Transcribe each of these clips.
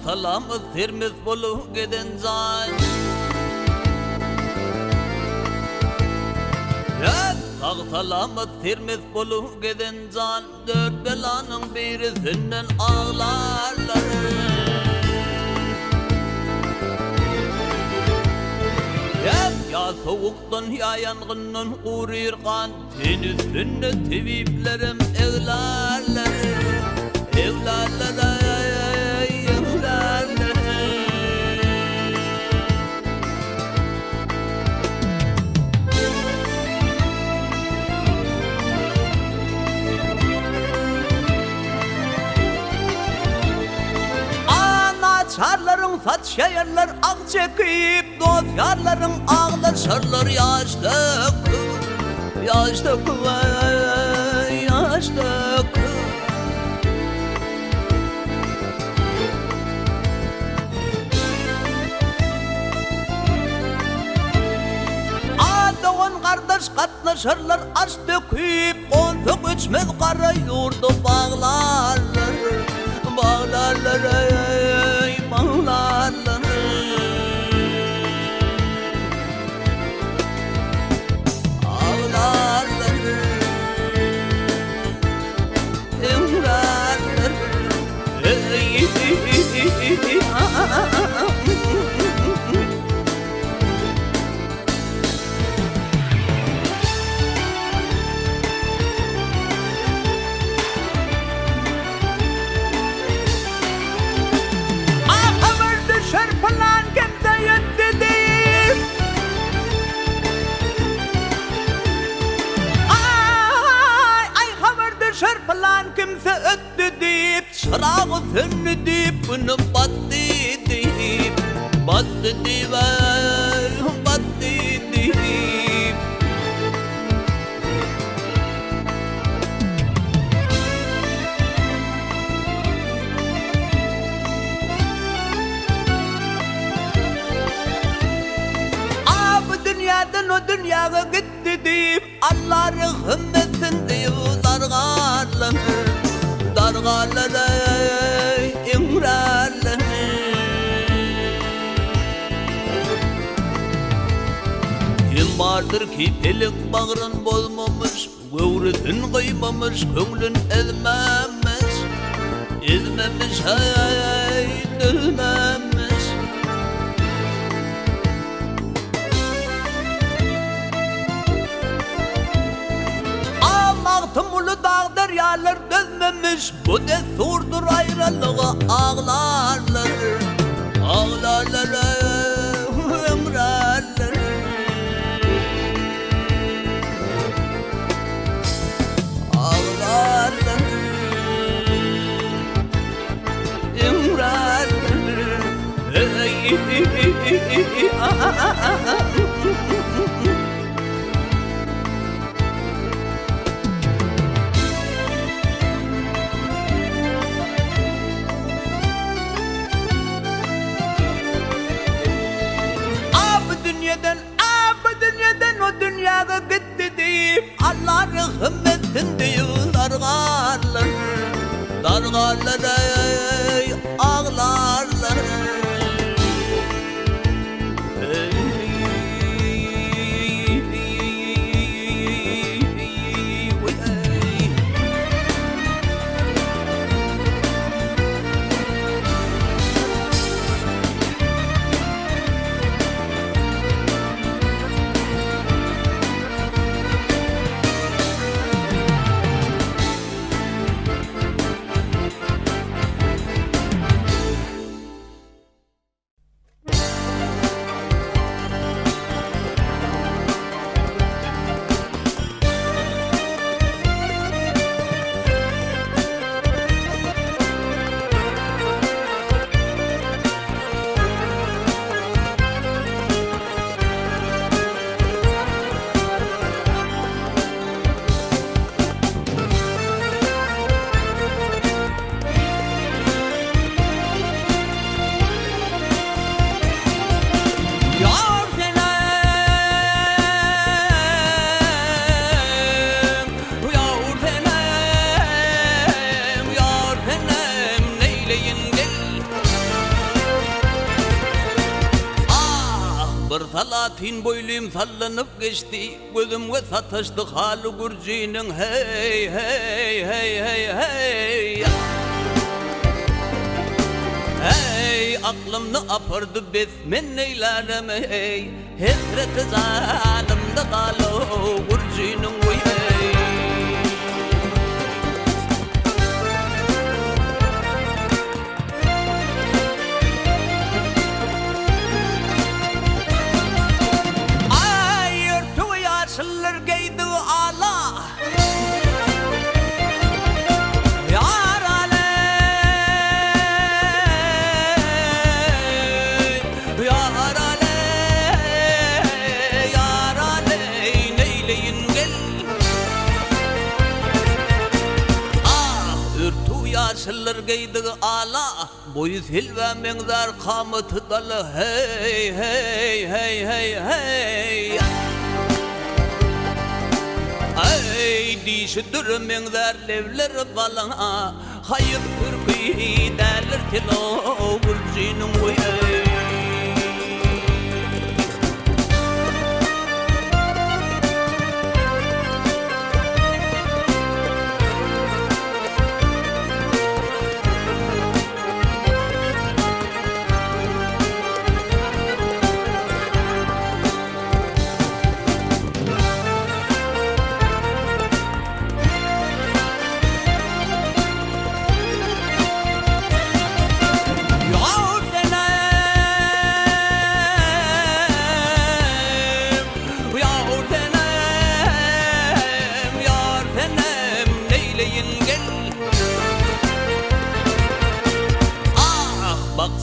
Tağtalamız termiz bolup giden can. Ya tağtalamız termiz bolup giden can. Dört belanın birisinden ağlarlar. Ya soğuktan ya yangından uğrayırgan ten üstünde teviplerim evlerler. Evlerler evlerler. Çarların saç şehirler ak çekip dosyarların ağlar şarlar yaşlık yaşlık yaşlık. Doğan kardeş katlaşırlar aç döküp onluk içmez kara yurdu bağlarlar bağlarlar bağlarlar. Ağlarlar emrarlar. Kimse öttü deyip, çırağı söndü deyip, bunu battı deyip, battı deyip, battı deyip. Bu dünyadan o dünyaya gitti deyip, Allah rahmet etsin deyip, dargarlar, dargarlar, imrarlar. Kim vardır ki pelik bağrın bozmamış, göğrüsün kıymamış, köngülün ezmemiş, ezmemiş, hay, üzmemiş. Tımlı dağ deryalar dönmemiş, bu desurdur ayrılığa ağlarlar, ağlarlar, ömrarlar. Ağlarlar, ömrarlar. Dünyadan o dünyaya gitti deyip, Allah rahmet etsin deyip, dargarlar, dargarlar, ağlarlar. Ahır salatin boyluyum sallanıp geçti, gözümge sataştı halı gurcinin hey hey hey hey hey. Hey aklımda apardı besmen neylerim hey, hesret zalimde kalı gurcinin boy hey. Geydi ala yar aley yar aley yar aley neyleyin gel ah ürtü yaşlılar geydi ala boyu silve mengzar kamatı dalı hey hey hey hey hey. Ay dişi dürümüngler levler balana hayır Türkiye derler tilo gurcinin uyay.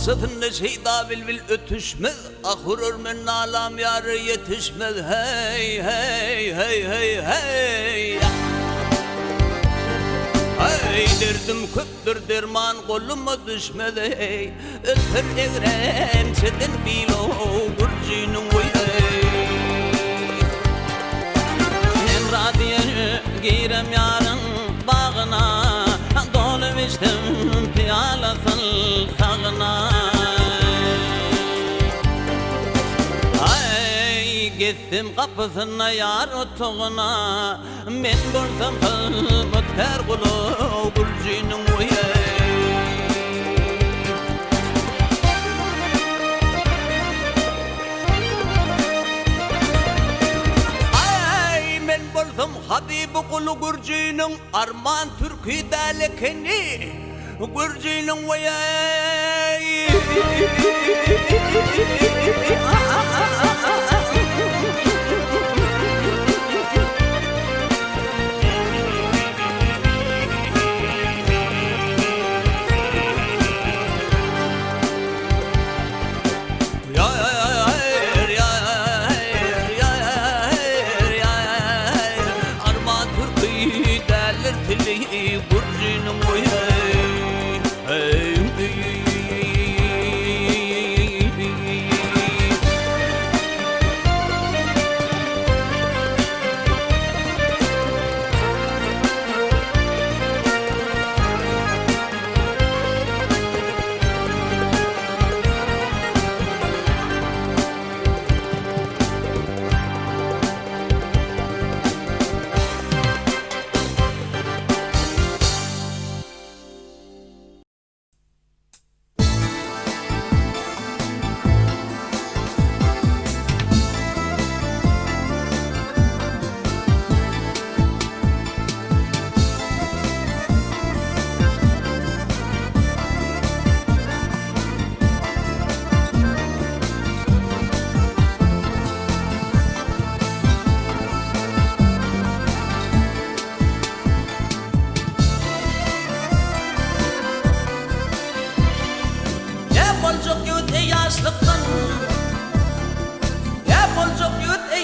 Sıfında şeyda vilvil ötüşmez, ahurur men alam yarı yetişmez hey hey hey hey hey. Hey derdim köptür derman koluma düşmez hey, ötür egrem çetin bilo gurcinin boy hey. Hem radiyeni girem yarın bağına, dolu içtim piyalasın sağına. Ay gittim kapısına yar otuğuna, men görsem kılbıt her kulu gurcinin uyay. Ay men görsem Habibi kulu gurcinin arman Türkiye'de lekeni gurcinin uyay. Arman Türkiye derler tili gurcinin uyay.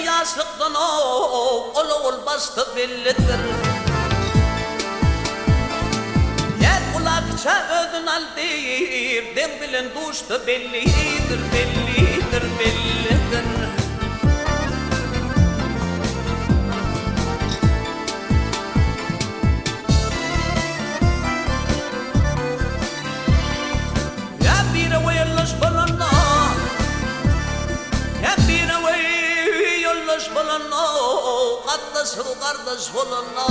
Yaşlıktan ol bastı bellidir. Yer kulakça ödün aldir, den bilen duştu bellidir, bellidir, bellidir. Ya bir evvelmiş balana, ya bir bolana Katlasıl kardeş bolana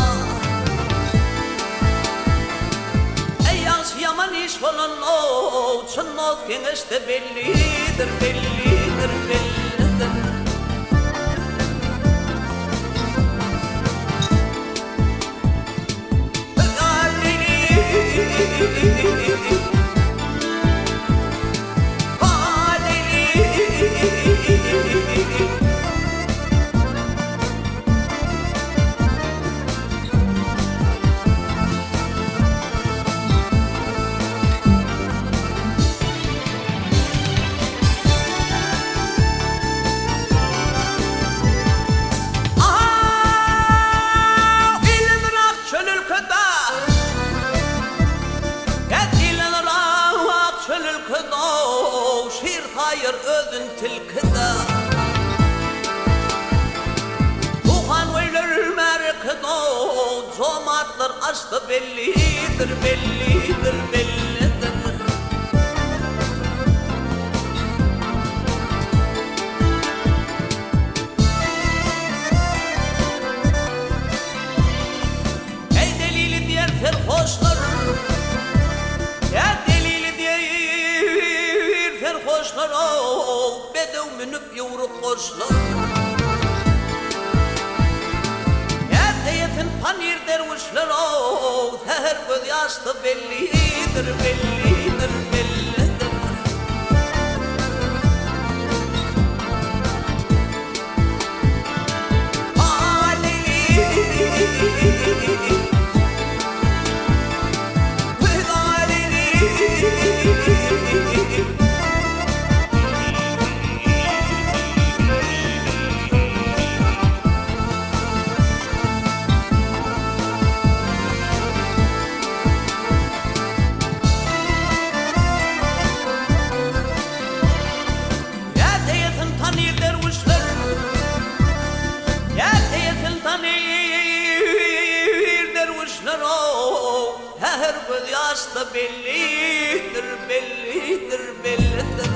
Yaman iş bolana Çınmaz kengeçte bellidir bellidir bellidir Hayır özün tilkida Tuhan ölür merkida Zomatlar açtı bellidir bellidir bellidir Ey delili diğer ferhoşlar Ya delili diğer ferhoşlar Bedev minüp yavru koşlar Erdeyetin panir dervişler Her göz yaşlı bellidir bellidir bellidir Her göz yaşta bellidir, bellidir, bellidir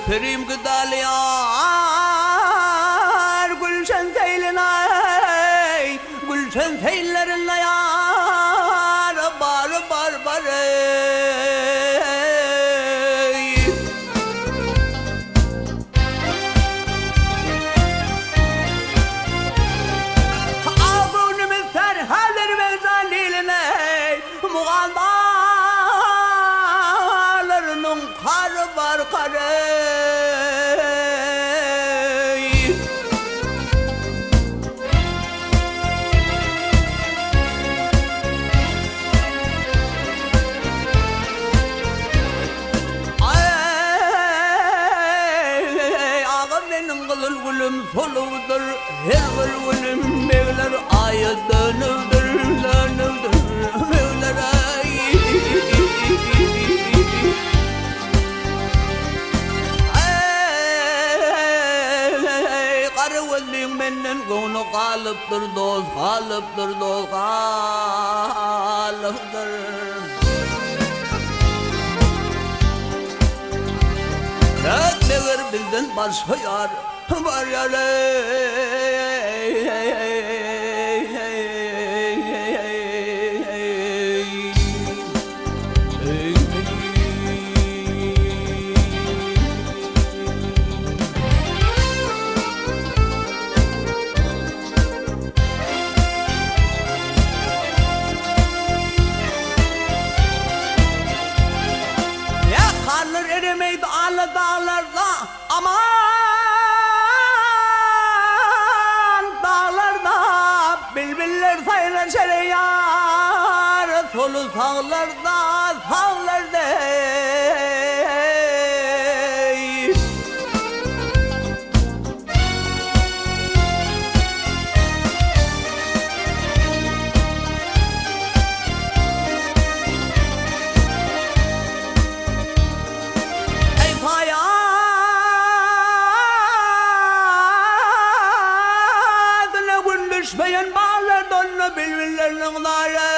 öperim gıdalı yar Gülşen seylina Gülşen seylerinle yar Bar bar bar Ağabeyimiz serhadır mevzan diline Muğandalarının karı var karı Soludur her bir gülüm mevler ayı dönüldür mevler ayı karı gözlüğün benden gonu kalıptır doz kalıptır ne ver bizden başka yar var ya ya karnır erimeydi ağlı dağlarda aman Bilbiller sayılar şereyar Solu sağlarda Ey hayatına gün düşmeyen Dönme bilbillerinin dâre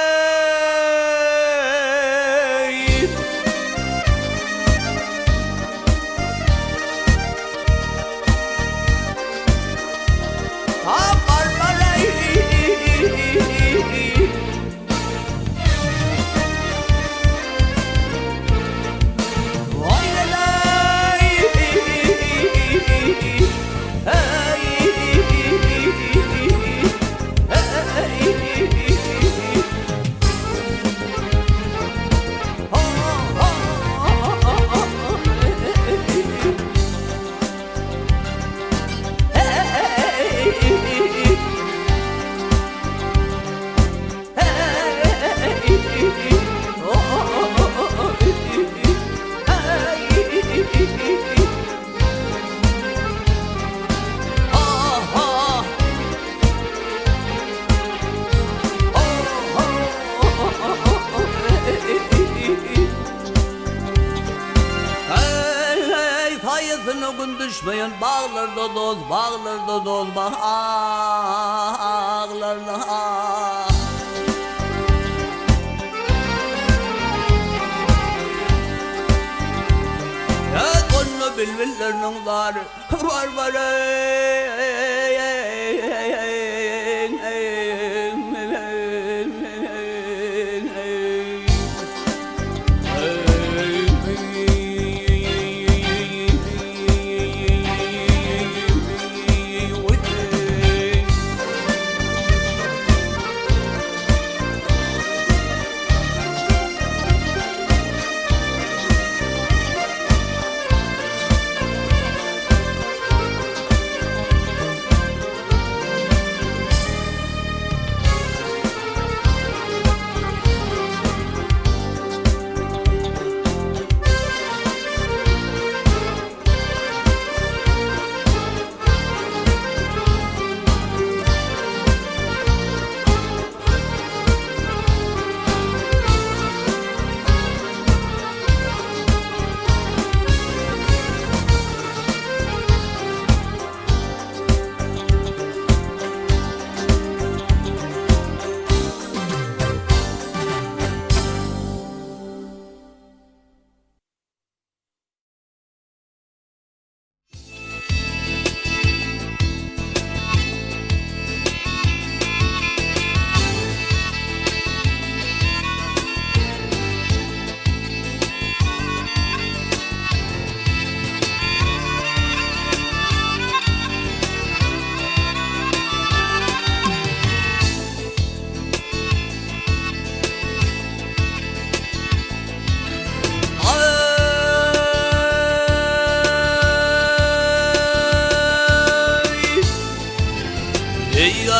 sayısını gün düşmeyen bağlarda doz bağlarda ya konu bilbillerinin var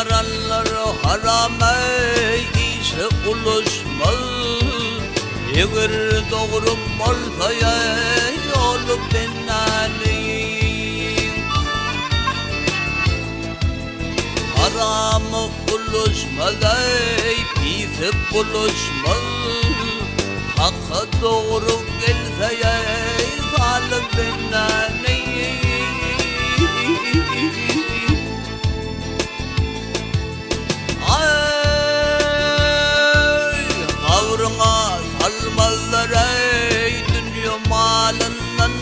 yaranlar haram işe ulaşmaz. Eğer doğru olsaya yolu benalim. Haramı ulaşmaz, pisi ulaşmaz. Hakka doğru gelseye zalim benalim. Kavruna salmazlar ey dünya malından.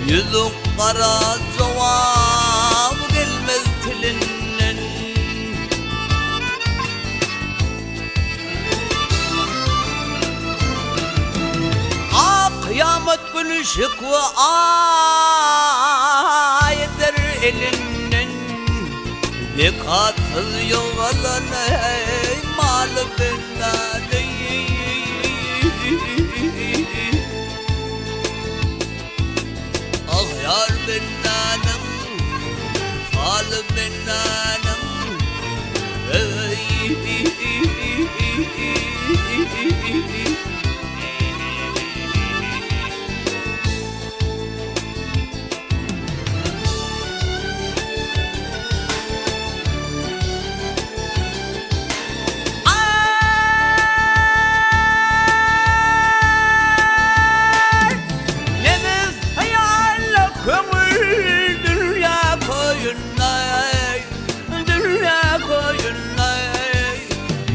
Yüzük kara cevap gelmez tilinden. Kıyamet günü şıkvı ayetler elinden. Zekatsız yoğalan ey malı benali. Ah yar benanım, malı benanım.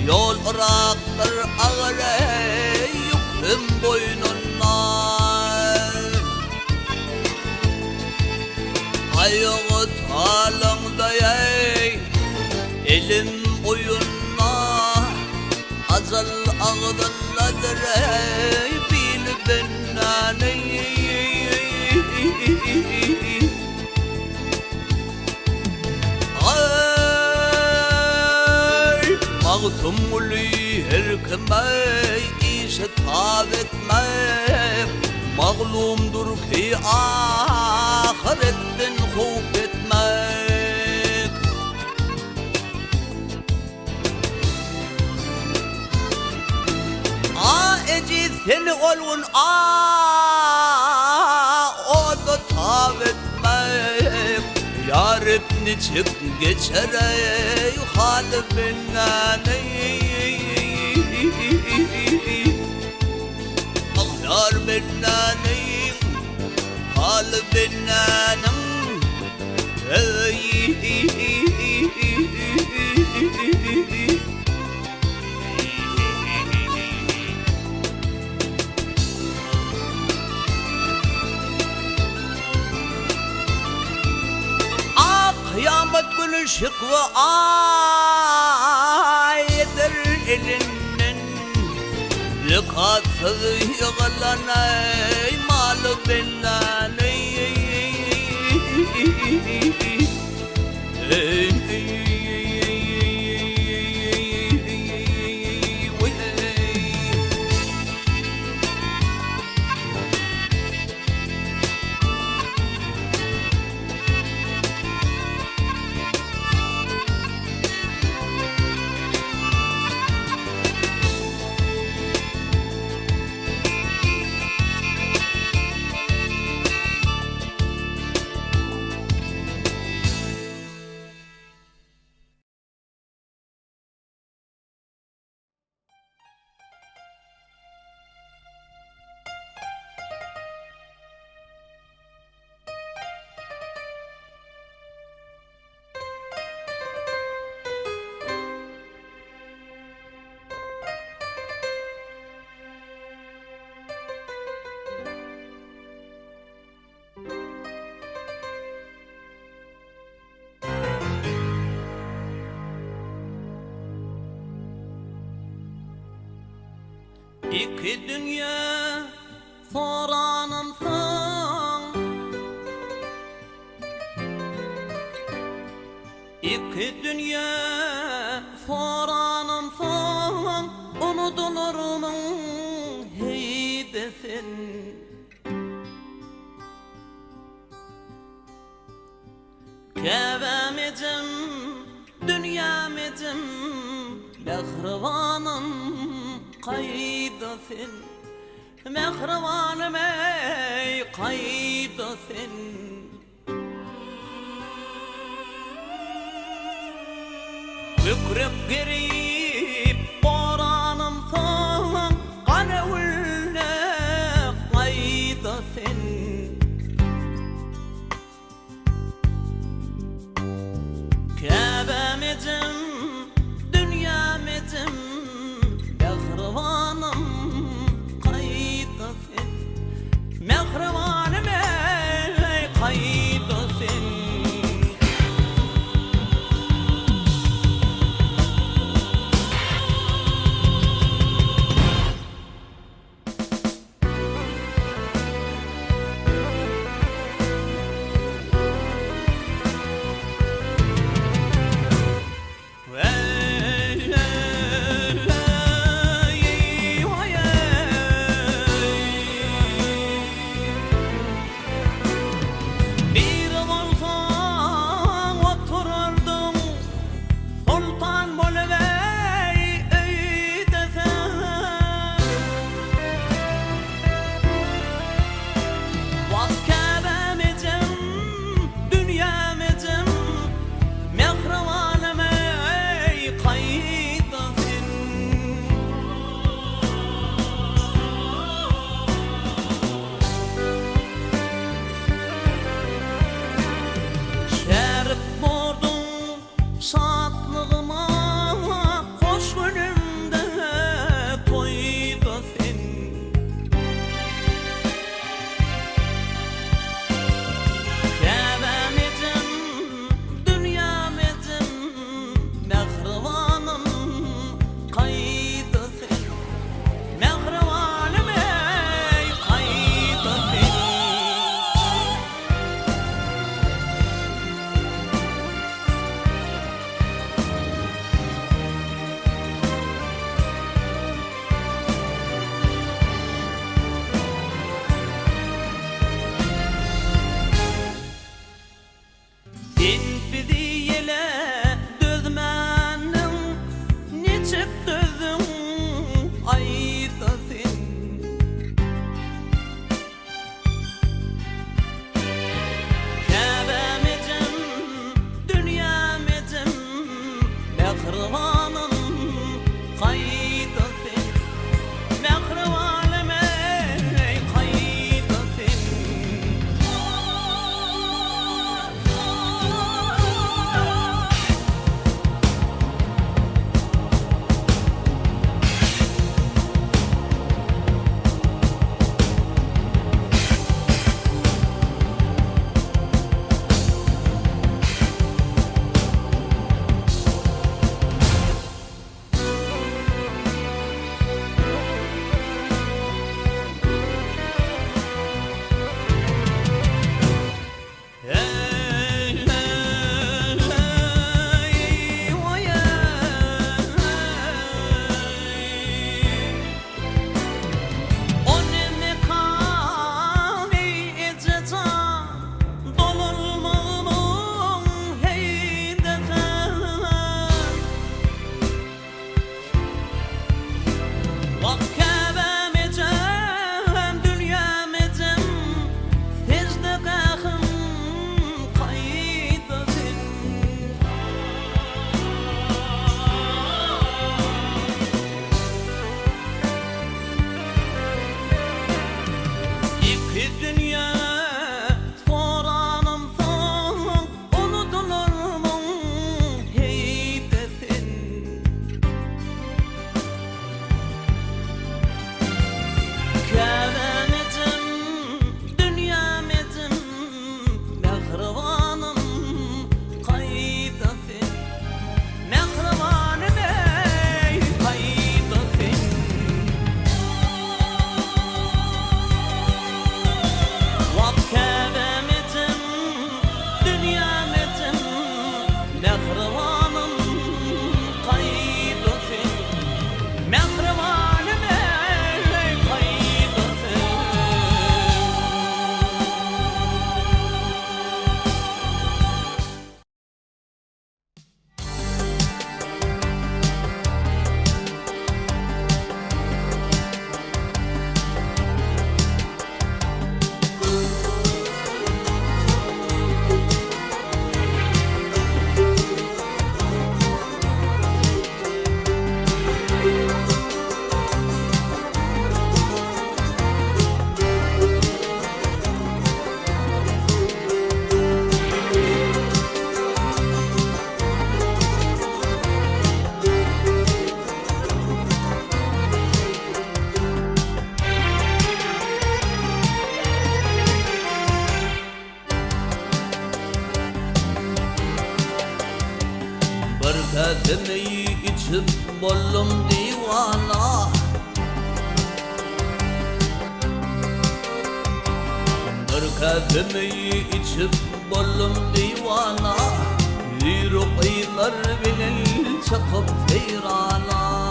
Yol ıraktır ağır yüküm boynuna. Ayağı talımda elim boyuna. Azal ağzındadır bil bennane. Mağtumuli her kime işe tav etmek. Mağlumdur ki ahiretten huf etmek. Eci seni olun o da tav etmek. Yaribni çık geçer ey hali benane. Yar benane, hali benanem. Kıyamet günü şıkvı ayetler elinden. Zekatsız yığılan ey malı benane. İki dünya soranımsın, iki dünya soranımsın, unutulur mu hey desin. Kevemecim dünya Kəbəməcim, Məhrivanım, qaydasın. Məhrivanım, ey qaydasın. Bükrüp girip boranım son, Qanavulne qaydasın. Kəbəməcim, dünyaməcim, Məhrivanım, qaydasın. Məhrivanım, ey qaydasın. Berkatini içip bollum divana Berkatini içip bollum divana Yürüqiyler bilil çıkıp feyrana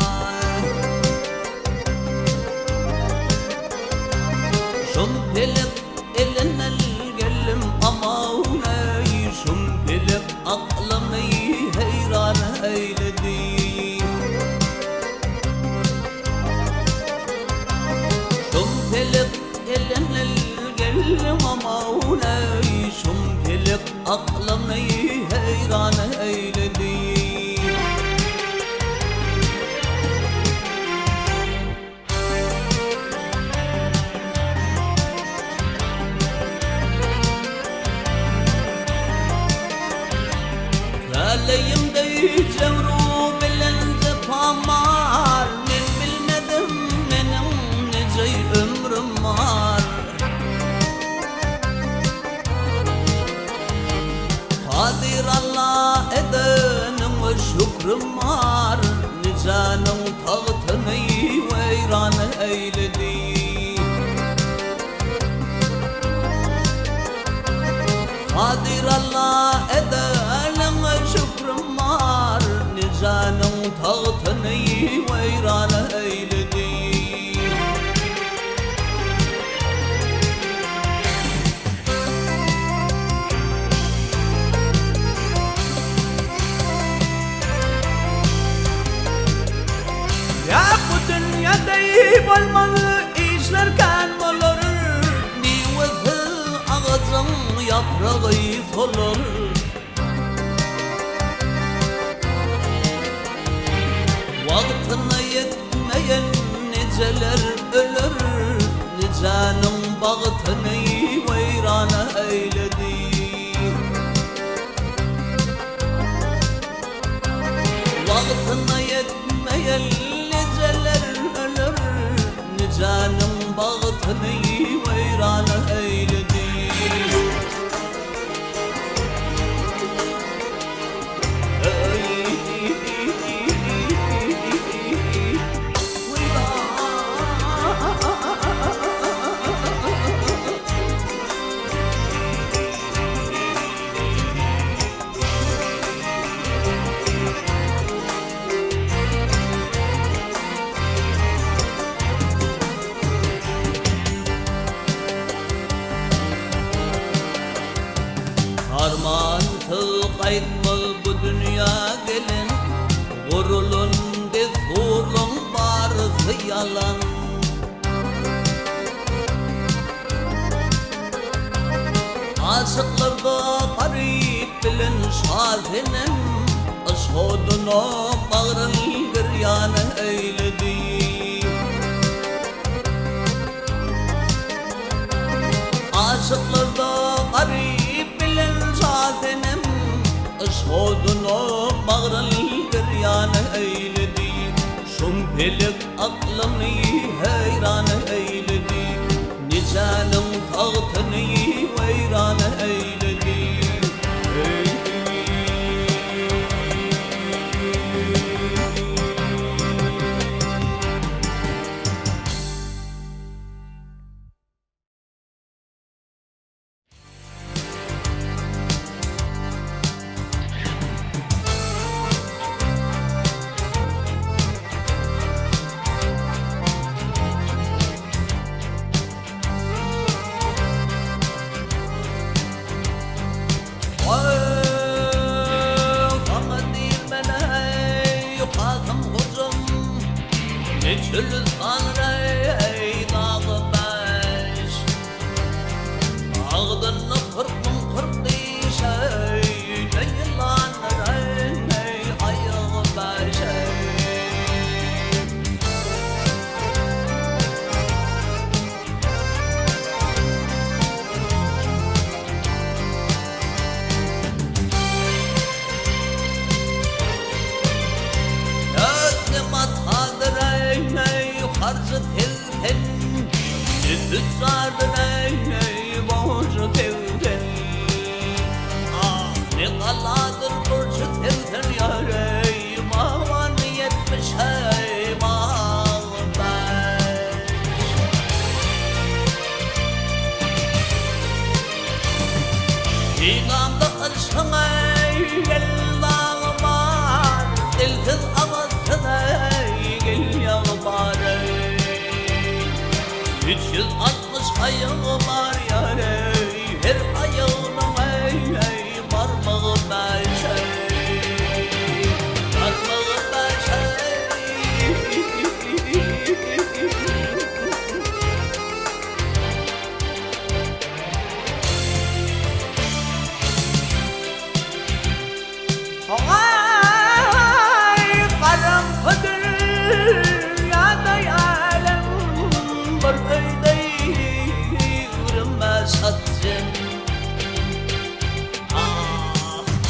Şumpilik eline gelim amanay Şumpilik aklımı heyran eyledi Şumpilik eline gelim amanay Şumpilik aklımı heyran eyledi Aleyhimde cevru bilende pamar Men bilmedim benim nece ömrüm var Kadir Allah edenim ve şükrüm var Nicanın tağtını veyran eyledi Kadir Allah edenim ve şükrüm var Nicanın tağtını veyran eyledi Ya bu dünyada olmalı işlerken olur Nivesi ağacın yaprağı solur Vaktine yetmeyen niceler ölür Nicanın bağıtını veyran eyledi Vaktine yetmeyen niceler ölür Nicanın bağıtını veyran eyledi Armansız kaytmaz bu dünya gelin Gurulun desurun barısı yalan Aşıklarda garip bilin şazinin Aşhoduna bağrın giryan eyledi Aşıklarda garip bilin şazinin Aşhoduna bağrın giryan eyledi Şumpilik aklımı heyran eyledi Nicanın tağtını veyran eyledi Geçülü sanrey dağı beş Ağdını kırpın kırp dişey Leylan reyney ayağı beşey Harcı telten Ciddi sardır borcu telten Ah ne kaladır borcu telten yâre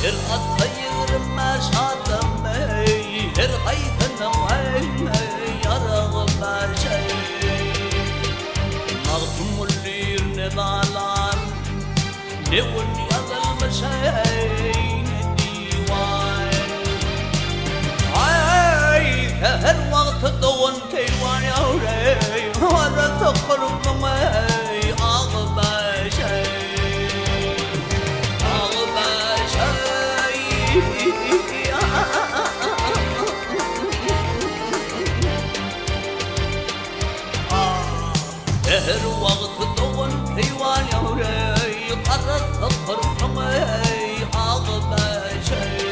her atta yığırmaz adam ey, her haytanım ey, yarağı başay. Mağtumullir ne dalan, ne un yazılmış ey, ne divan. Ay, her vakti doğun keyvan yavrey, arası kırmım ey, ağı başay. Ağı başay. Her vakti doğun keyvan yavrey, arası kırmım ey, ağı başay.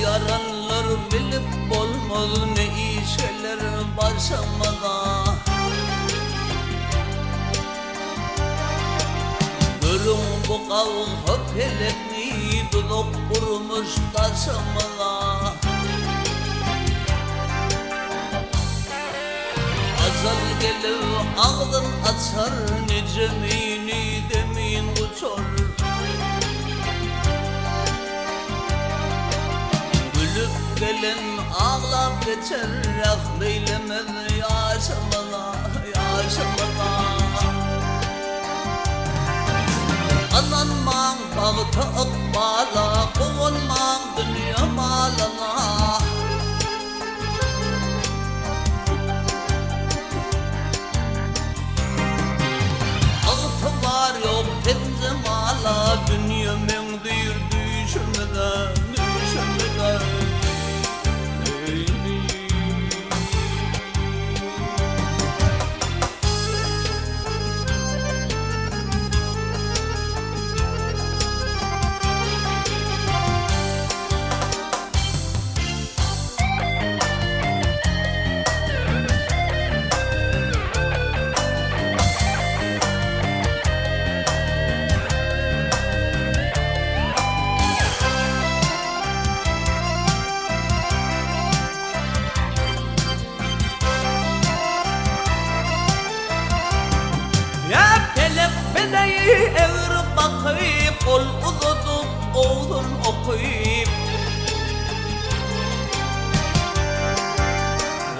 Yaranlar bilip olmaz ne iyi şeyler başımda. Görün bu kavga pelekni dudak kurmuş taşımda. Azal gelir ağzın açar, nice mini demin uçar. Gelin ağlap geçer, rahmeylemez yaşamına, yaşamına. Ananman bağıtı ıkbala, kovulman dünya malına. Ağıtı var yok temze mala, dünya mendir düşümde, düşümde. Eğri bakıp, kol uzatıp, oğlum okuyup.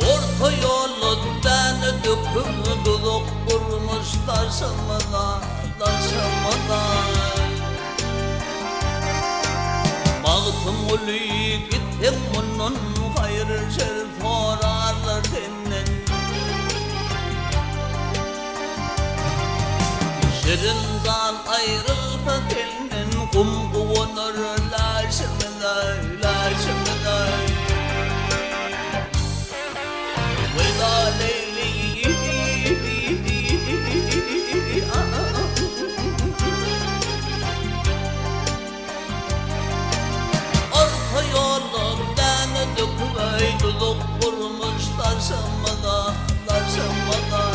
Orta yolundan döküp, dudak kurmuş taşımına, taşımına. Bağıtım ulu gittim bunun, hayır şerif horarlar senin. Şirinden ayrılsa telinin, kum kuvunur laşımına, laşımına. Veda leyli, orta yolundan döküvey, dudak kurmuş taşımına, taşımına.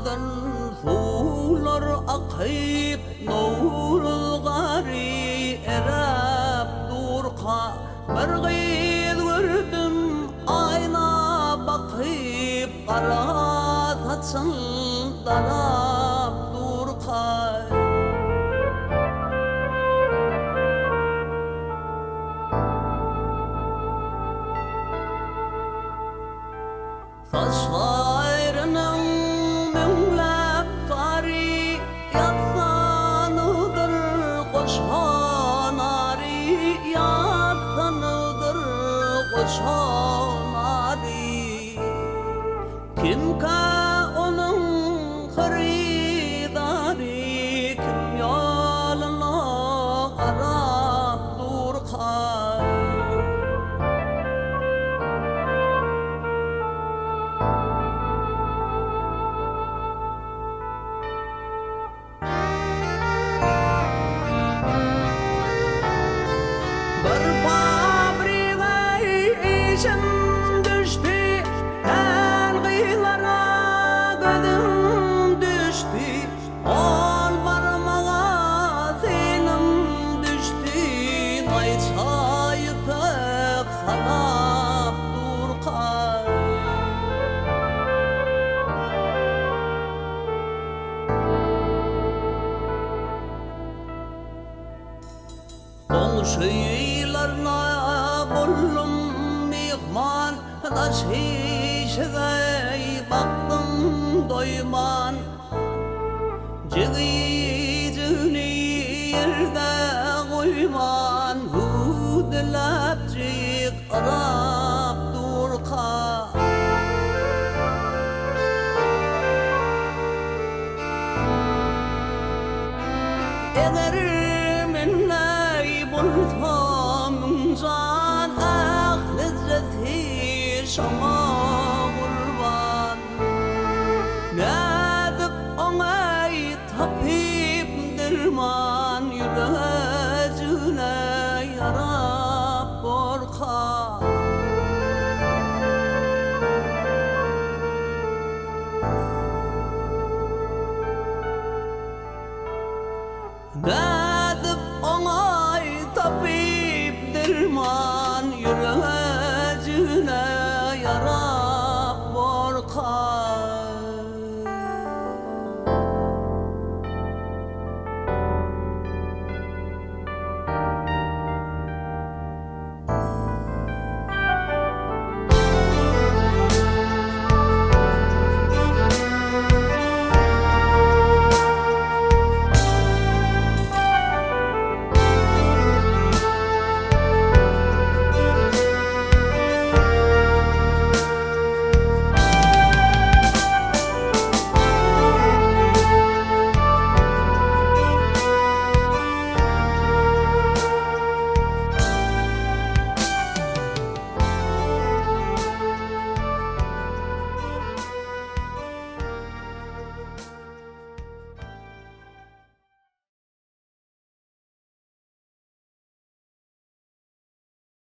Dağdan sular akıp nurgari erap durqa bir gıyıl gördüm ayna bakıp qara saçın darap durqa saçlarının mümlep tari yatsanıdır koşanari yatsanıdır koşanari kim ka onun haridari kim yolunu arap durqa İşim düştü, elgılara gözüm düştü, ol barmağa senim düştü, ay çayıtık salap durqa. Komşularına buldum mihman, taş şişeye baktım doyman. Cigicini yerde koyman, hudlapcık arap durqa. Eğer minne bulsam can lezzeti şama kurban nedip onay tapip dirman yüreğine yarab korka da